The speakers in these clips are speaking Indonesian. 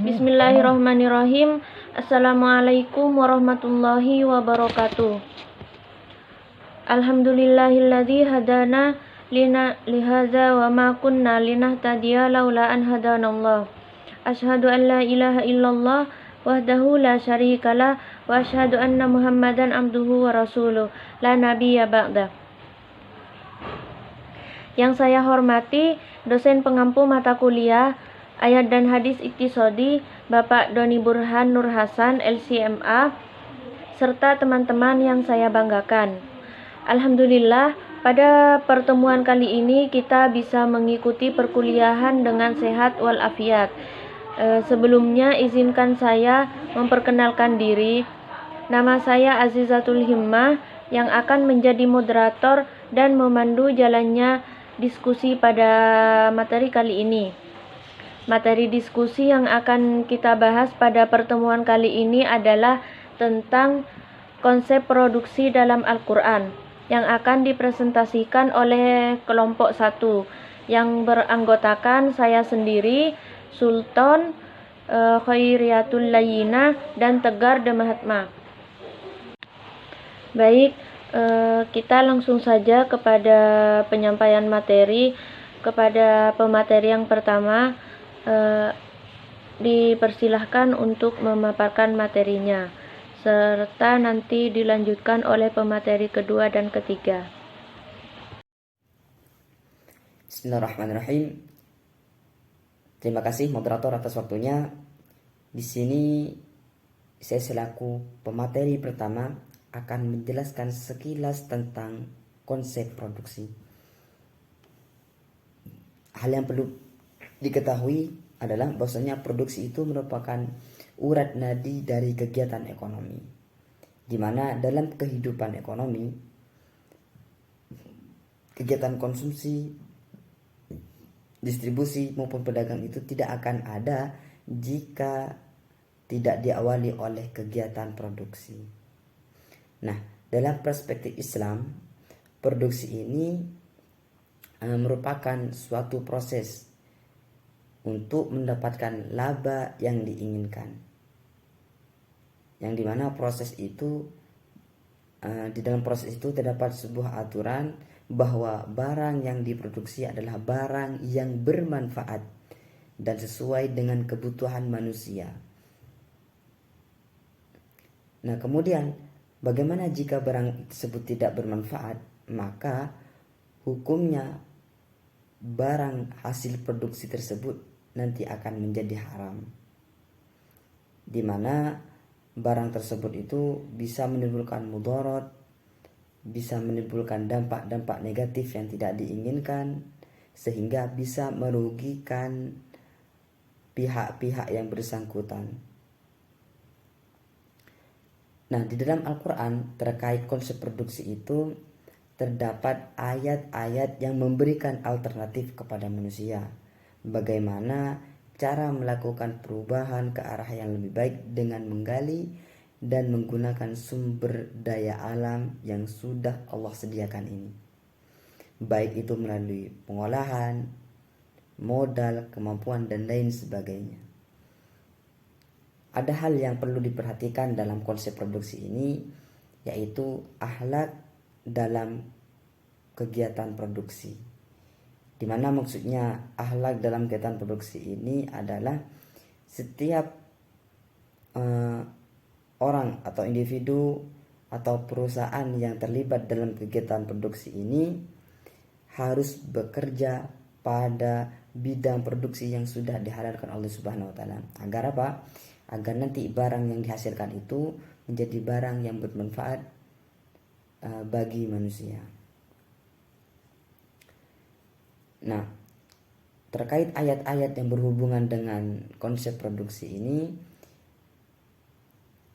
Bismillahirrahmanirrahim. Assalamualaikum warahmatullahi wabarakatuh. Alhamdulillahilladzi hadana lihadza wa ma kunna linahtadiya laula an hadanallah. Asyhadu an la ilaha illallah wahdahu la syarikalah wa asyhadu anna Muhammadan abduhu wa rasuluh la nabiyya ba'da. Yang saya hormati dosen pengampu mata kuliah Ayat dan Hadis Iktisodi Bapak Doni Burhan Nur Hasan LCMA serta teman-teman yang saya banggakan. Alhamdulillah, pada pertemuan kali ini kita bisa mengikuti perkuliahan dengan sehat walafiat. Sebelumnya izinkan saya memperkenalkan diri. Nama saya Azizatul Himmah yang akan menjadi moderator dan memandu jalannya diskusi pada materi kali ini. Materi diskusi yang akan kita bahas pada pertemuan kali ini adalah tentang konsep produksi dalam Al-Quran yang akan dipresentasikan oleh kelompok 1 yang beranggotakan saya sendiri, Sultan, Khairiatul Layyina, dan Tegar de Mahatma. Baik, kita langsung saja kepada penyampaian materi. Kepada pemateri yang pertama, dipersilahkan untuk memaparkan materinya, serta nanti dilanjutkan oleh pemateri kedua dan ketiga. Bismillahirrahmanirrahim. Terima kasih moderator atas waktunya. Di sini saya selaku pemateri pertama akan menjelaskan sekilas tentang konsep produksi. Hal yang perlu diketahui adalah bahwasanya produksi itu merupakan urat nadi dari kegiatan ekonomi, di mana dalam kehidupan ekonomi kegiatan konsumsi, distribusi maupun pedagang itu tidak akan ada jika tidak diawali oleh kegiatan produksi. Nah, dalam perspektif Islam, produksi ini merupakan suatu proses untuk mendapatkan laba yang diinginkan, yang dimana proses itu di dalam proses itu terdapat sebuah aturan bahwa barang yang diproduksi adalah barang yang bermanfaat dan sesuai dengan kebutuhan manusia. Nah, kemudian bagaimana jika barang tersebut tidak bermanfaat? Maka hukumnya barang hasil produksi tersebut nanti akan menjadi haram, di mana barang tersebut itu bisa menimbulkan mudarat, bisa menimbulkan dampak-dampak negatif yang tidak diinginkan, sehingga bisa merugikan pihak-pihak yang bersangkutan. Nah, di dalam Al-Quran terkait konsep produksi itu terdapat ayat-ayat yang memberikan alternatif kepada manusia, bagaimana cara melakukan perubahan ke arah yang lebih baik dengan menggali dan menggunakan sumber daya alam yang sudah Allah sediakan ini, baik itu melalui pengolahan, modal, kemampuan, dan lain sebagainya. Ada hal yang perlu diperhatikan dalam konsep produksi ini, yaitu akhlak dalam kegiatan produksi. Di mana maksudnya akhlak dalam kegiatan produksi ini adalah setiap orang atau individu atau perusahaan yang terlibat dalam kegiatan produksi ini harus bekerja pada bidang produksi yang sudah dihalalkan oleh Subhanahu wa taala. Agar apa? Agar nanti barang yang dihasilkan itu menjadi barang yang bermanfaat bagi manusia. Nah, terkait ayat-ayat yang berhubungan dengan konsep produksi ini,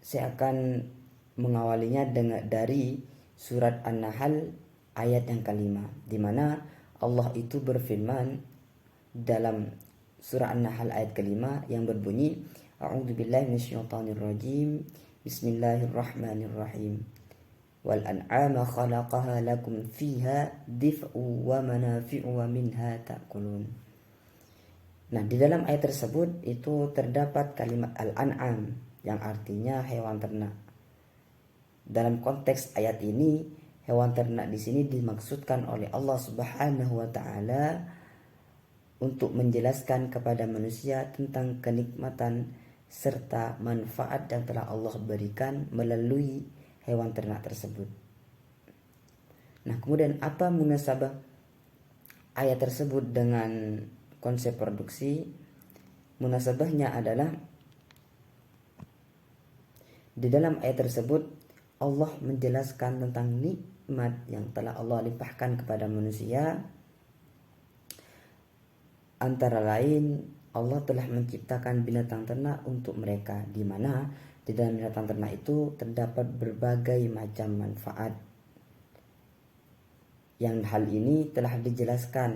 saya akan mengawalinya dari surat An-Nahl ayat yang kelima, di mana Allah itu berfirman dalam surah An-Nahl ayat kelima yang berbunyi, A'udzubillahi minasyaitonirrajim, Bismillahirrahmanirrahim. Wal an'ama khalaqaha lakum fiha dif'u wa manafi'u wa minha ta'kulun. Nah, di dalam ayat tersebut itu terdapat kalimat al-an'am yang artinya hewan ternak. Dalam konteks ayat ini, hewan ternak di sini dimaksudkan oleh Allah Subhanahu wa taala untuk menjelaskan kepada manusia tentang kenikmatan serta manfaat yang telah Allah berikan melalui hewan ternak tersebut. Nah, kemudian apa munasabah ayat tersebut dengan konsep produksi? Munasabahnya adalah di dalam ayat tersebut Allah menjelaskan tentang nikmat yang telah Allah limpahkan kepada manusia. Antara lain, Allah telah menciptakan binatang ternak untuk mereka, di mana di dalam binatang ternak itu terdapat berbagai macam manfaat. Yang hal ini telah dijelaskan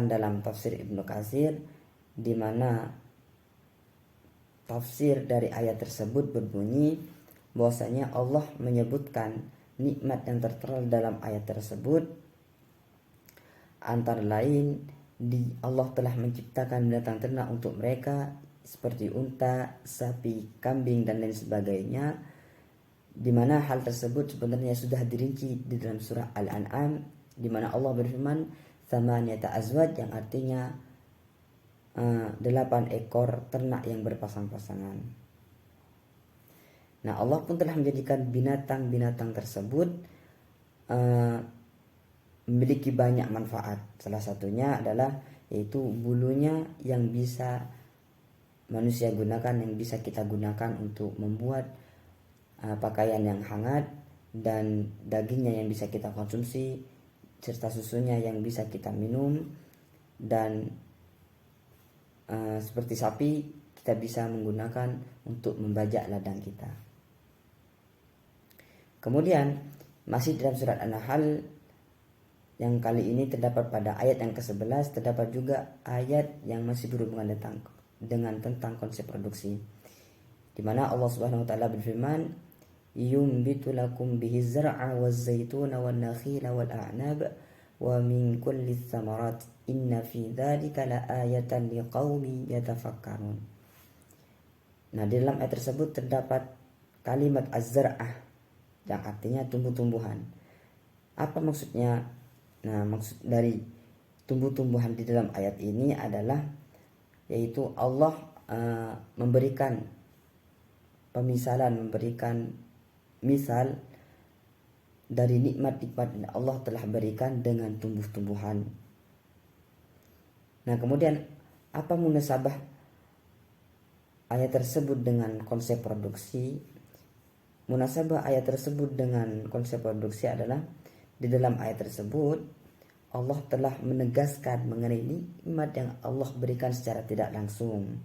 dalam tafsir Ibnu Katsir, di mana tafsir dari ayat tersebut berbunyi bahwasanya Allah menyebutkan nikmat yang tertera dalam ayat tersebut. Antara lain, Allah telah menciptakan binatang ternak untuk mereka seperti unta, sapi, kambing dan lain sebagainya, di mana hal tersebut sebenarnya sudah dirinci di dalam surah Al-An'am, di mana Allah berfirman tsamaniyata azwaj, yang artinya 8 ekor ternak yang berpasang-pasangan. Nah, Allah pun telah menjadikan binatang-binatang tersebut memiliki banyak manfaat. Salah satunya adalah yaitu bulunya yang bisa manusia gunakan, yang bisa kita gunakan untuk membuat pakaian yang hangat, dan dagingnya yang bisa kita konsumsi, serta susunya yang bisa kita minum, dan seperti sapi kita bisa menggunakan untuk membajak ladang kita. Kemudian masih dalam surat An-Nahl yang kali ini terdapat pada ayat yang ke-11, terdapat juga ayat yang masih berhubungan tentang konsep produksi, di mana Allah Subhanahu wa taala berfirman yumbitu lakum bihi zar'a waz zaituna wan nakhila wal a'nab wa min kulli thamarat inna fi dzalika laayatan liqaumin yatafakkarun. Nah, di dalam ayat tersebut terdapat kalimat az-zar'ah yang artinya tumbuh-tumbuhan. Apa maksudnya? Nah, maksud dari tumbuh-tumbuhan di dalam ayat ini adalah yaitu Allah memberikan misal dari nikmat-nikmat yang Allah telah berikan dengan tumbuh-tumbuhan. Nah, kemudian apa munasabah ayat tersebut dengan konsep produksi? Munasabah ayat tersebut dengan konsep produksi adalah di dalam ayat tersebut Allah telah menegaskan mengenai nikmat yang Allah berikan secara tidak langsung,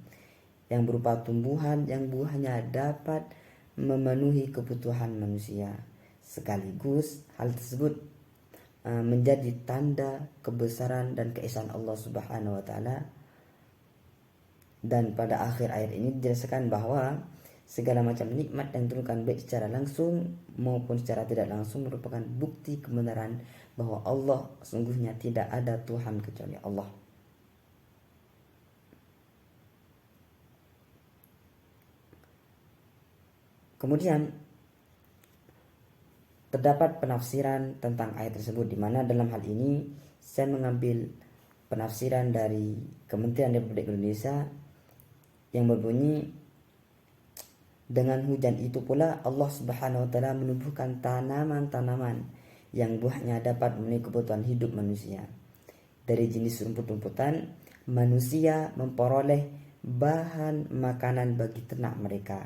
yang berupa tumbuhan yang buahnya dapat memenuhi kebutuhan manusia. Sekaligus hal tersebut menjadi tanda kebesaran dan keesaan Allah Subhanahu wa taala. Dan pada akhir ayat ini dijelaskan bahwa segala macam nikmat yang diturunkan baik secara langsung maupun secara tidak langsung merupakan bukti kebenaran bahwa Allah sungguhnya tidak ada Tuhan kecuali Allah. Kemudian terdapat penafsiran tentang ayat tersebut, di mana dalam hal ini saya mengambil penafsiran dari Kementerian Republik Indonesia yang berbunyi, dengan hujan itu pula Allah Subhanahu wa taala menumbuhkan tanaman-tanaman yang buahnya dapat memenuhi kebutuhan hidup manusia. Dari jenis rumput-rumputan, manusia memperoleh bahan makanan bagi ternak mereka.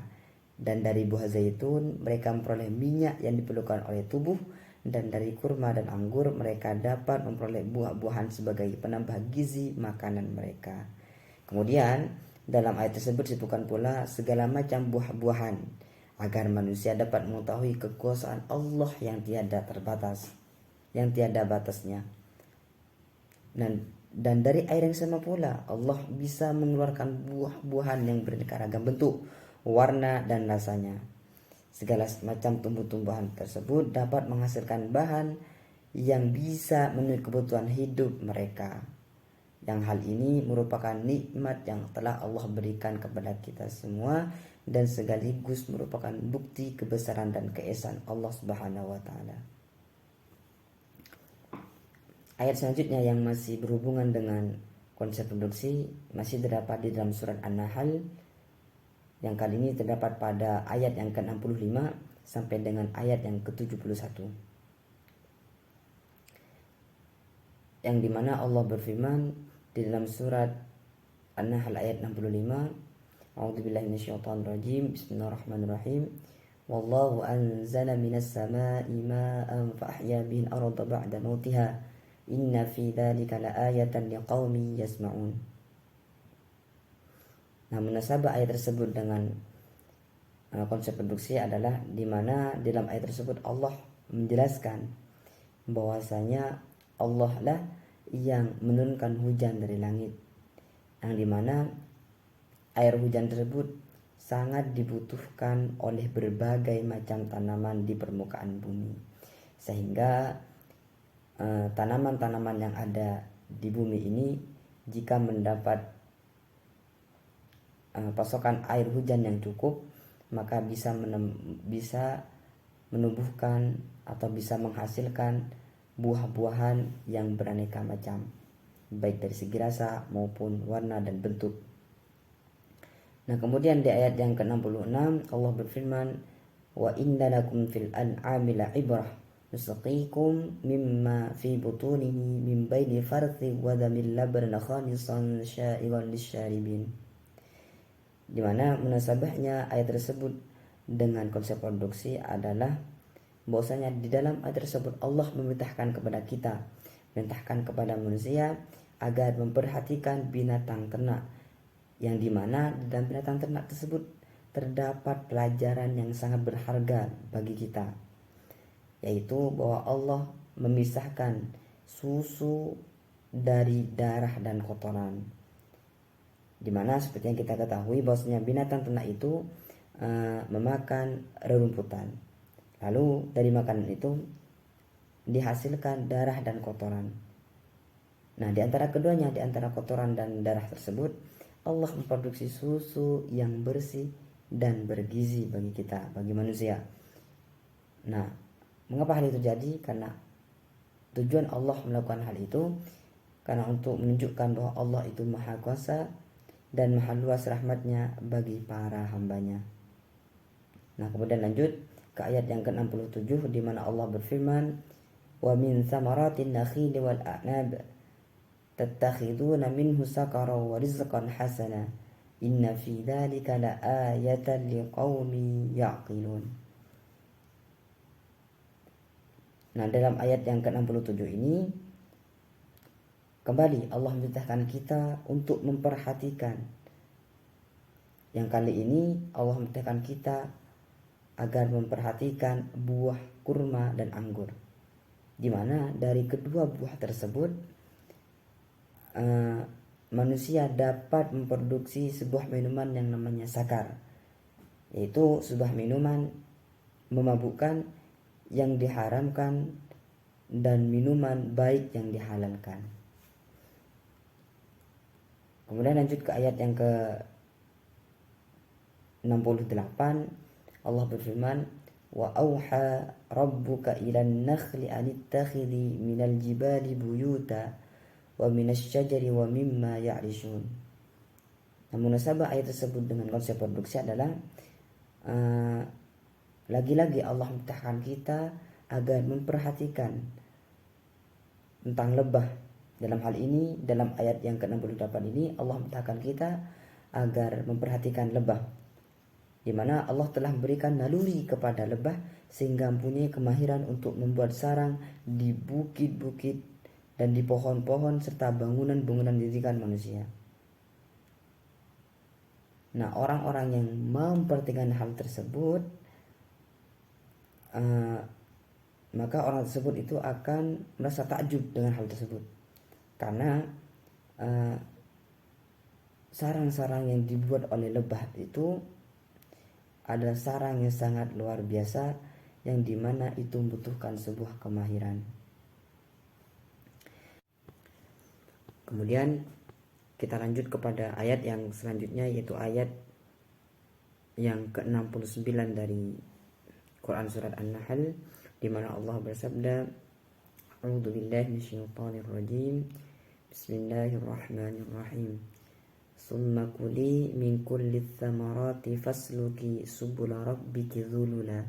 Dan dari buah zaitun mereka memperoleh minyak yang diperlukan oleh tubuh. Dan dari kurma dan anggur mereka dapat memperoleh buah-buahan sebagai penambah gizi makanan mereka. Kemudian dalam ayat tersebut disebutkan pula segala macam buah-buahan agar manusia dapat mengetahui kekuasaan Allah yang tiada terbatas, yang tiada batasnya. Dan dari air yang sama pula Allah bisa mengeluarkan buah-buahan yang beraneka ragam bentuk, warna dan rasanya. Segala macam tumbuh-tumbuhan tersebut dapat menghasilkan bahan yang bisa memenuhi kebutuhan hidup mereka. Yang hal ini merupakan nikmat yang telah Allah berikan kepada kita semua dan sekaligus merupakan bukti kebesaran dan keesaan Allah Subhanahu wa taala. Ayat selanjutnya yang masih berhubungan dengan konsep produksi masih terdapat di dalam surat An-Nahl, yang kali ini terdapat pada ayat yang ke-65 sampai dengan ayat yang ke-71. Yang dimana Allah berfirman di dalam surat An-Nahl ayat 65, A'udzubillahi minasyaitonirrajim, Bismillahirrahmanirrahim. Wallahu anzala minas samaa'i ma'an fa ahya bihil arda ba'da mautiha inna fi dzalika laayatan liqaumin yasma'un. Nah, munasabah ayat tersebut dengan konsep produksi adalah di mana dalam ayat tersebut Allah menjelaskan bahwasanya Allah lah yang menurunkan hujan dari langit, yang dimana air hujan tersebut sangat dibutuhkan oleh berbagai macam tanaman di permukaan bumi, sehingga tanaman-tanaman yang ada di bumi ini jika mendapat pasokan air hujan yang cukup, maka bisa menumbuhkan atau bisa menghasilkan buah-buahan yang beraneka macam, baik dari segi rasa maupun warna dan bentuk. Nah, kemudian di ayat yang ke-66 Allah berfirman, wa inna lakum fil an'ami la'ibrah nusqikum mimma fi butunihi min baini farthi wa damil labana khalisan sya'iran lisyaribin. Di mana munasabahnya ayat tersebut dengan konsep produksi adalah bahwasanya di dalam ayat tersebut Allah memerintahkan kepada manusia agar memperhatikan binatang ternak, yang dimana di dalam binatang ternak tersebut terdapat pelajaran yang sangat berharga bagi kita, yaitu bahwa Allah memisahkan susu dari darah dan kotoran, dimana seperti yang kita ketahui bahwasanya binatang ternak itu memakan rerumputan. Lalu dari makanan itu dihasilkan darah dan kotoran. Nah, di antara keduanya, di antara kotoran dan darah tersebut, Allah memproduksi susu yang bersih dan bergizi bagi kita, bagi manusia. Nah, mengapa hal itu terjadi? Karena tujuan Allah melakukan hal itu karena untuk menunjukkan bahwa Allah itu Maha Kuasa dan Maha Luas rahmatnya bagi para hambanya. Nah, kemudian lanjut ke ayat yang ke-67 di mana Allah berfirman, wa min thamaratin nakhili wal a'nab tattakhiduna minhu sakara wa rizqan hasana inna fi dzalika laayatan liqaumin ya'qilun. Nah, dalam ayat yang ke-67 ini kembali Allah memerintahkan kita untuk memperhatikan. Yang kali ini Allah memerintahkan kita agar memperhatikan buah kurma dan anggur, di mana dari kedua buah tersebut manusia dapat memproduksi sebuah minuman yang namanya sakar, yaitu sebuah minuman memabukkan yang diharamkan dan minuman baik yang dihalalkan. Kemudian lanjut ke ayat yang ke 68, Allah berfirman, wa auha rabbuka ilan nakhli anittakhidhi minal jibali buyuta wa minas syajari wa mimma ya'rishun. Nah, munasabah ayat tersebut dengan konsep produksi adalah lagi-lagi Allah memerintahkan kita agar memperhatikan tentang lebah. Dalam hal ini, dalam ayat yang ke-68 ini Allah memerintahkan kita agar memperhatikan lebah, di mana Allah telah memberikan naluri kepada lebah sehingga mempunyai kemahiran untuk membuat sarang di bukit-bukit dan di pohon-pohon serta bangunan-bangunan didirikan manusia. Nah, orang-orang yang memperhatikan hal tersebut, maka orang tersebut itu akan merasa takjub dengan hal tersebut, karena sarang-sarang yang dibuat oleh lebah itu adalah sarang yang sangat luar biasa, yang dimana itu membutuhkan sebuah kemahiran. Kemudian kita lanjut kepada ayat yang selanjutnya, yaitu ayat yang ke-69 dari Quran surat An-Nahl, di mana Allah bersabda, A'udzubillahi minasyaitonirrajim. Bismillahirrahmanirrahim. Summa kuli min kulli thamarati fasluki subula rabbiki dhulula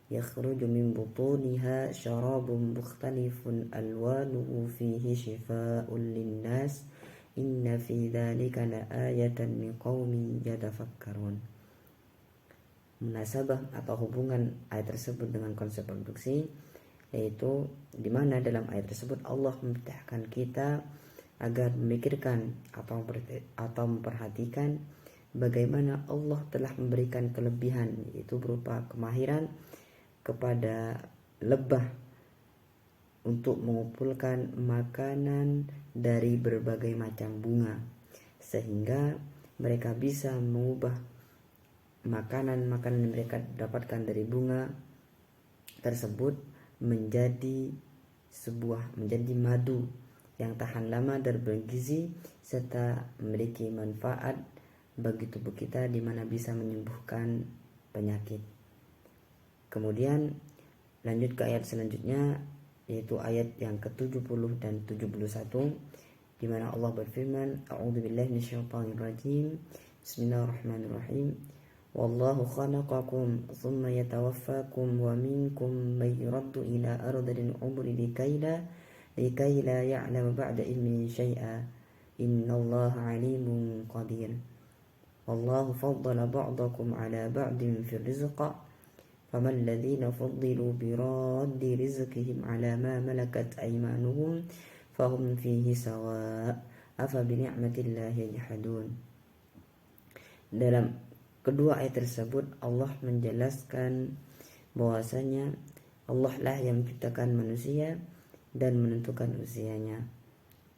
yakhruju min butuniha syarabun mukhtalifun alwanuhu fihi shifaa'un linnas inna fi dzalika laayatan liqaumin yatafakkarun. Munasabah atau hubungan ayat tersebut dengan konsep produksi, yaitu di mana dalam ayat tersebut Allah memerintahkan kita agar memikirkan atau memperhatikan bagaimana Allah telah memberikan kelebihan, yaitu berupa kemahiran kepada lebah untuk mengumpulkan makanan dari berbagai macam bunga, sehingga mereka bisa mengubah makanan-makanan yang mereka dapatkan dari bunga tersebut menjadi madu yang tahan lama dan bergizi serta memiliki manfaat bagi tubuh kita, di mana bisa menyembuhkan penyakit. Kemudian lanjut ke ayat selanjutnya, yaitu ayat yang ke-70 dan 71, di mana Allah berfirman, A'udzubillahi minasyaitonirrajim. Bismillahirrahmanirrahim. Wallahu khalaqakum tsumma yatawaffakum wa minkum may yuraddu ila ardhil umri likai la ya'lamu ba'da ilmin syai'a innallaha 'alimun qadir. Wallahu faddala ba'dakum 'ala ba'din fir rizqi faman ladzina fuddilu bi raddi rizqihim 'ala ma malakat aymanuhum fahum fihi sawa' afa bi ni'matillahi yajhadun. Dalam kedua ayat tersebut Allah menjelaskan bahwasanya Allah lah yang menciptakan manusia dan menentukan usianya,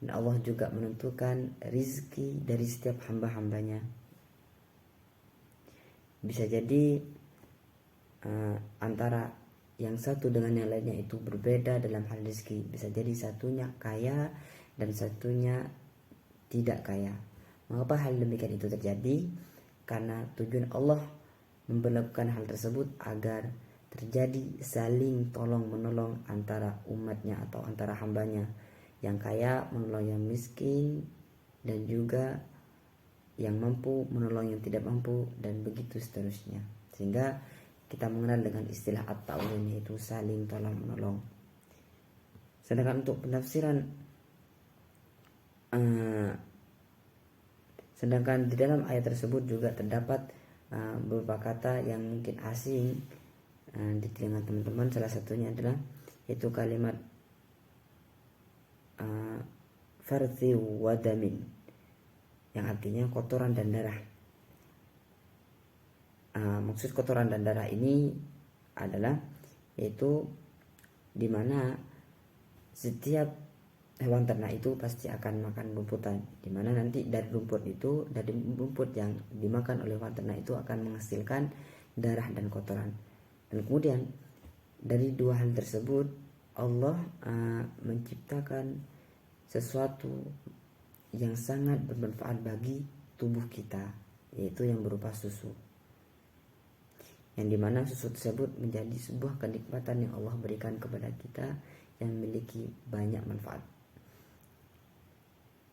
dan Allah juga menentukan rizki dari setiap hamba-hambanya. Bisa jadi antara yang satu dengan yang lainnya itu berbeda dalam hal rizki. Bisa jadi satunya kaya dan satunya tidak kaya. Mengapa hal demikian itu terjadi? Karena tujuan Allah memperlakukan hal tersebut agar terjadi saling tolong menolong antara umatnya atau antara hambanya, yang kaya menolong yang miskin, dan juga yang mampu menolong yang tidak mampu, dan begitu seterusnya. Sehingga kita mengenal dengan istilah at-ta'awun, yaitu saling tolong menolong. Sedangkan untuk penafsiran, sedangkan di dalam ayat tersebut juga terdapat beberapa kata yang mungkin asing di telinga teman-teman. Salah satunya adalah yaitu kalimat farthi wadamin, yang artinya kotoran dan darah. Maksud kotoran dan darah ini adalah yaitu dimana setiap hewan ternak itu pasti akan makan rumputan, dimana nanti dari rumput yang dimakan oleh hewan ternak itu akan menghasilkan darah dan kotoran. Dan kemudian dari dua hal tersebut Allah menciptakan sesuatu yang sangat bermanfaat bagi tubuh kita, yaitu yang berupa susu, yang dimana susu tersebut menjadi sebuah kenikmatan yang Allah berikan kepada kita yang memiliki banyak manfaat.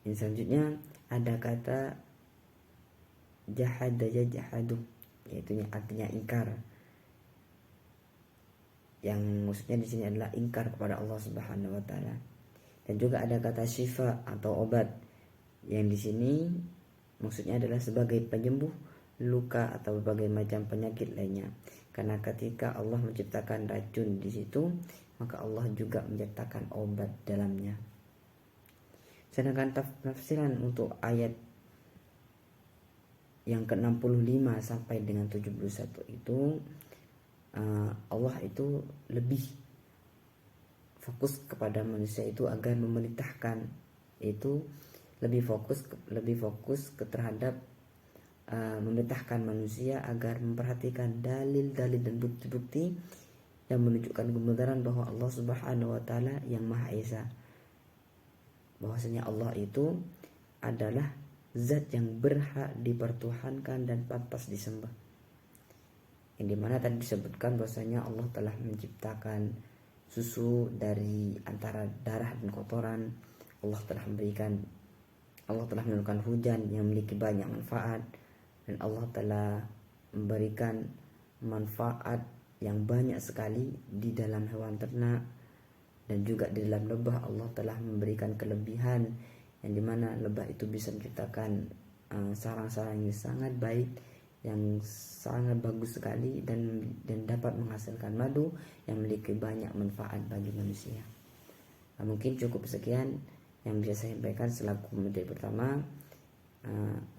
Yang selanjutnya ada kata jahadu, yaitu artinya ingkar, yang maksudnya di sini adalah ingkar kepada Allah Subhanahu wa taala. Dan juga ada kata syifa atau obat, yang di sini maksudnya adalah sebagai penyembuh luka atau berbagai macam penyakit lainnya. Karena ketika Allah menciptakan racun di situ, maka Allah juga menciptakan obat dalamnya. Sedangkan tafsiran untuk ayat yang ke-65 sampai dengan 71 itu, Allah itu lebih fokus kepada manusia itu agar memerintahkan, itu lebih fokus terhadap memerintahkan manusia agar memperhatikan dalil-dalil dan bukti-bukti yang menunjukkan kebenaran bahwa Allah Subhanahu wa taala yang Maha Esa. bahwasanya Allah itu adalah zat yang berhak dipertuhankan dan pantas disembah. Yang dimana tadi disebutkan bahwasanya Allah telah menciptakan susu dari antara darah dan kotoran. Allah telah menurunkan hujan yang memiliki banyak manfaat, dan Allah telah memberikan manfaat yang banyak sekali di dalam hewan ternak, dan juga di dalam lebah Allah telah memberikan kelebihan yang dimana lebah itu bisa menciptakan sarang-sarang yang sangat baik, yang sangat bagus sekali, dan dapat menghasilkan madu yang memiliki banyak manfaat bagi manusia. Nah, mungkin cukup sekian yang bisa saya sampaikan selaku materi pertama.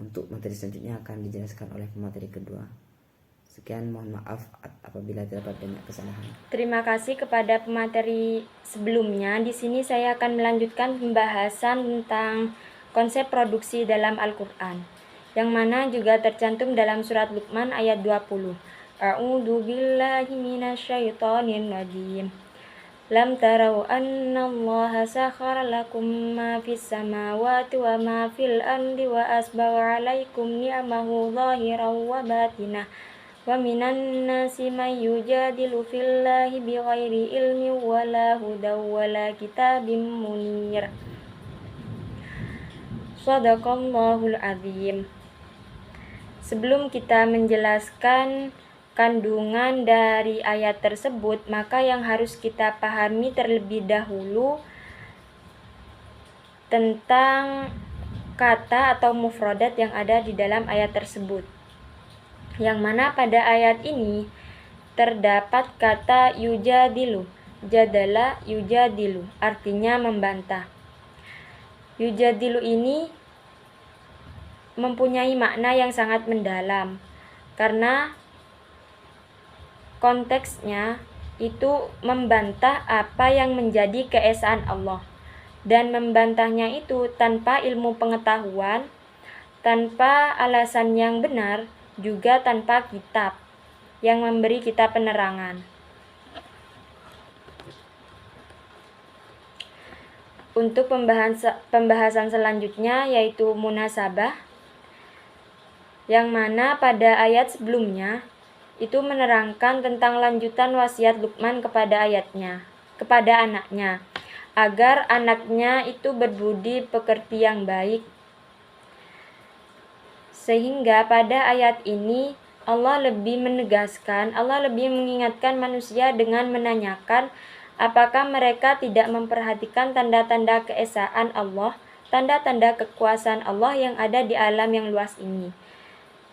Untuk materi selanjutnya akan dijelaskan oleh pemateri kedua. Sekian, mohon maaf apabila terdapat banyak kesalahan. Terima kasih kepada pemateri sebelumnya. Di sini saya akan melanjutkan pembahasan tentang konsep produksi dalam Al-Qur'an, yang mana juga tercantum dalam surat Luqman ayat 20. A'udzu billahi minasyaitonir rajim. Lam tarau annallaha sakhara lakum ma fis samawati wa ma fil ardi wa asbagha 'alaikum ni'amahu zahiran wa batinah. Wa minan nasi may yujadilu fillahi bighairi ilmin wala hudaw wala kitabim munir. Shadaqallahul azim. Sebelum kita menjelaskan kandungan dari ayat tersebut, maka yang harus kita pahami terlebih dahulu tentang kata atau mufradat yang ada di dalam ayat tersebut. Yang mana pada ayat ini terdapat kata yujadilu, jadala yujadilu, artinya membantah. Yujadilu ini mempunyai makna yang sangat mendalam, karena konteksnya itu membantah apa yang menjadi keesaan Allah, dan membantahnya itu tanpa ilmu pengetahuan, tanpa alasan yang benar, juga tanpa kitab yang memberi kita penerangan. Untuk pembahasan selanjutnya yaitu munasabah, yang mana pada ayat sebelumnya itu menerangkan tentang lanjutan wasiat Luqman kepada anaknya, agar anaknya itu berbudi pekerti yang baik. Sehingga pada ayat ini Allah lebih mengingatkan manusia dengan menanyakan apakah mereka tidak memperhatikan tanda-tanda keesaan Allah, tanda-tanda kekuasaan Allah yang ada di alam yang luas ini.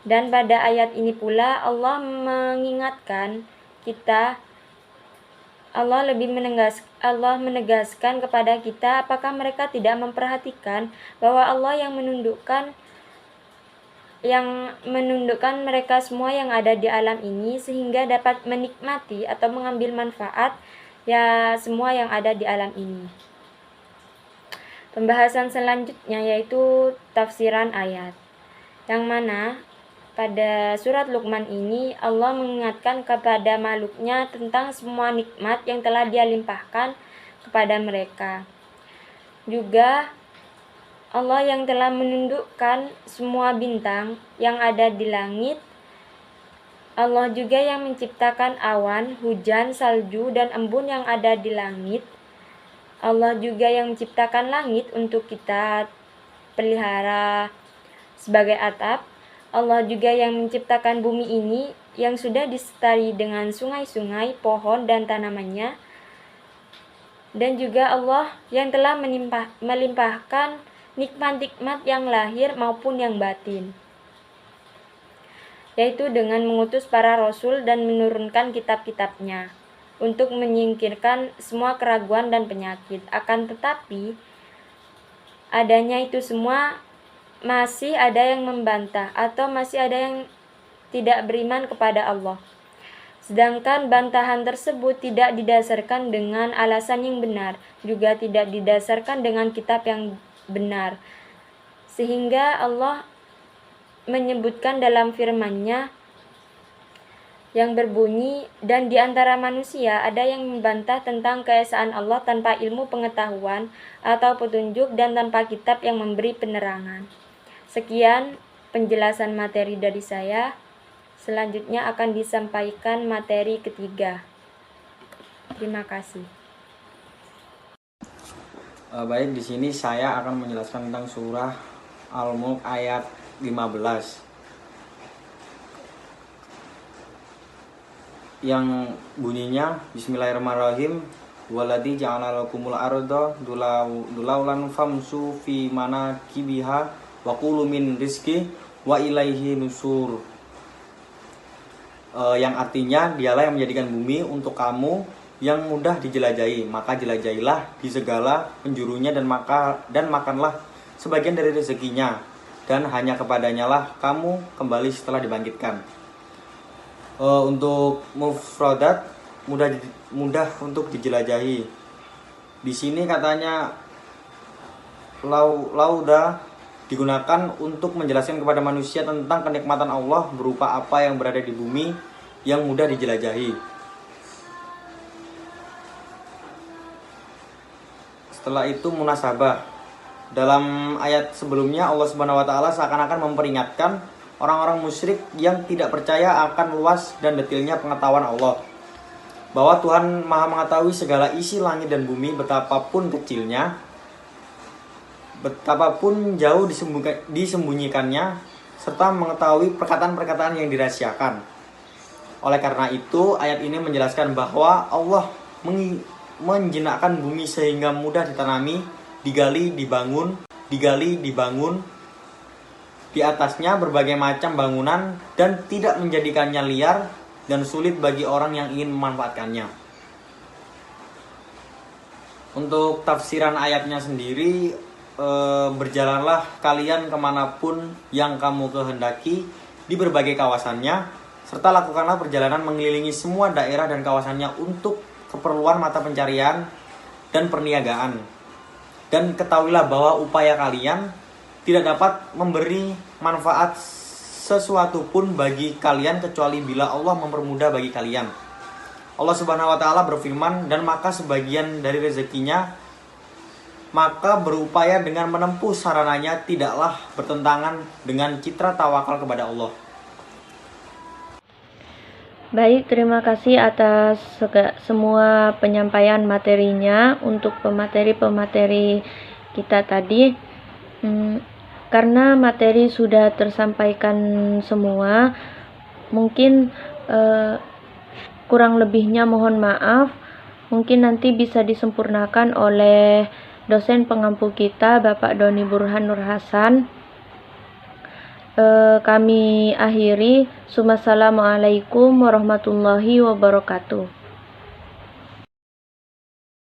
Dan pada ayat ini pula Allah mengingatkan kita, Allah menegaskan kepada kita apakah mereka tidak memperhatikan bahwa Allah yang menundukkan mereka semua yang ada di alam ini, sehingga dapat menikmati atau mengambil manfaat ya semua yang ada di alam ini. Pembahasan selanjutnya yaitu tafsiran ayat, yang mana pada surat Luqman ini Allah mengingatkan kepada makhluknya tentang semua nikmat yang telah Dia limpahkan kepada mereka. Juga Allah yang telah menundukkan semua bintang yang ada di langit. Allah juga yang menciptakan awan, hujan, salju, dan embun yang ada di langit. Allah juga yang menciptakan langit untuk kita pelihara sebagai atap. Allah juga yang menciptakan bumi ini yang sudah disertai dengan sungai-sungai, pohon, dan tanamannya. Dan juga Allah yang telah melimpahkan nikmat-nikmat yang lahir maupun yang batin, yaitu dengan mengutus para rasul dan menurunkan kitab-kitabnya untuk menyingkirkan semua keraguan dan penyakit. Akan tetapi adanya itu semua masih ada yang membantah atau masih ada yang tidak beriman kepada Allah. Sedangkan bantahan tersebut tidak didasarkan dengan alasan yang benar, juga tidak didasarkan dengan kitab yang benar. Sehingga Allah menyebutkan dalam firman-Nya yang berbunyi, dan di antara manusia ada yang membantah tentang keesaan Allah tanpa ilmu pengetahuan atau petunjuk dan tanpa kitab yang memberi penerangan. Sekian penjelasan materi dari saya. Selanjutnya akan disampaikan materi ketiga. Terima kasih. Baik, di sini saya akan menjelaskan tentang surah Al-Mulk ayat 15. Yang bunyinya Bismillahirrahmanirrahim, waladzi ja'ala lakumul arda dulaulan famsu fi manakibiha wa kulu min rizqi wa ilaihi nusur. Yang artinya, dialah yang menjadikan bumi untuk kamu yang mudah dijelajahi, maka jelajahilah di segala penjurunya dan makanlah sebagian dari rezekinya, dan hanya kepadanya lah kamu kembali setelah dibangkitkan. Untuk mufradat mudah untuk dijelajahi. Di sini katanya lauda digunakan untuk menjelaskan kepada manusia tentang kenikmatan Allah berupa apa yang berada di bumi yang mudah dijelajahi. Setelah itu munasabah. Dalam ayat sebelumnya Allah Subhanahu wa taala seakan-akan memperingatkan orang-orang musyrik yang tidak percaya akan luas dan detailnya pengetahuan Allah, bahwa Tuhan Maha mengetahui segala isi langit dan bumi, betapapun kecilnya, betapapun jauh disembunyikannya, serta mengetahui perkataan-perkataan yang dirahasiakan. Oleh karena itu, ayat ini menjelaskan bahwa Allah menjinakkan bumi sehingga mudah ditanami, digali, dibangun, di atasnya berbagai macam bangunan, dan tidak menjadikannya liar dan sulit bagi orang yang ingin memanfaatkannya. Untuk tafsiran ayatnya sendiri, berjalanlah kalian kemanapun yang kamu kehendaki di berbagai kawasannya, serta lakukanlah perjalanan mengelilingi semua daerah dan kawasannya untuk keperluan mata pencarian dan perniagaan. Dan ketahuilah bahwa upaya kalian tidak dapat memberi manfaat sesuatu pun bagi kalian kecuali bila Allah mempermudah bagi kalian. Allah Subhanahu wa taala berfirman, dan maka sebagian dari rezekinya maka berupaya dengan menempuh sarananya tidaklah bertentangan dengan citra tawakal kepada Allah. Baik, terima kasih atas semua penyampaian materinya untuk pemateri-pemateri kita tadi. Karena materi sudah tersampaikan semua, mungkin kurang lebihnya mohon maaf. Mungkin nanti bisa disempurnakan oleh dosen pengampu kita, Bapak Doni Burhan Nur Hasan. Kami akhiri. Assalamualaikum warahmatullahi wabarakatuh.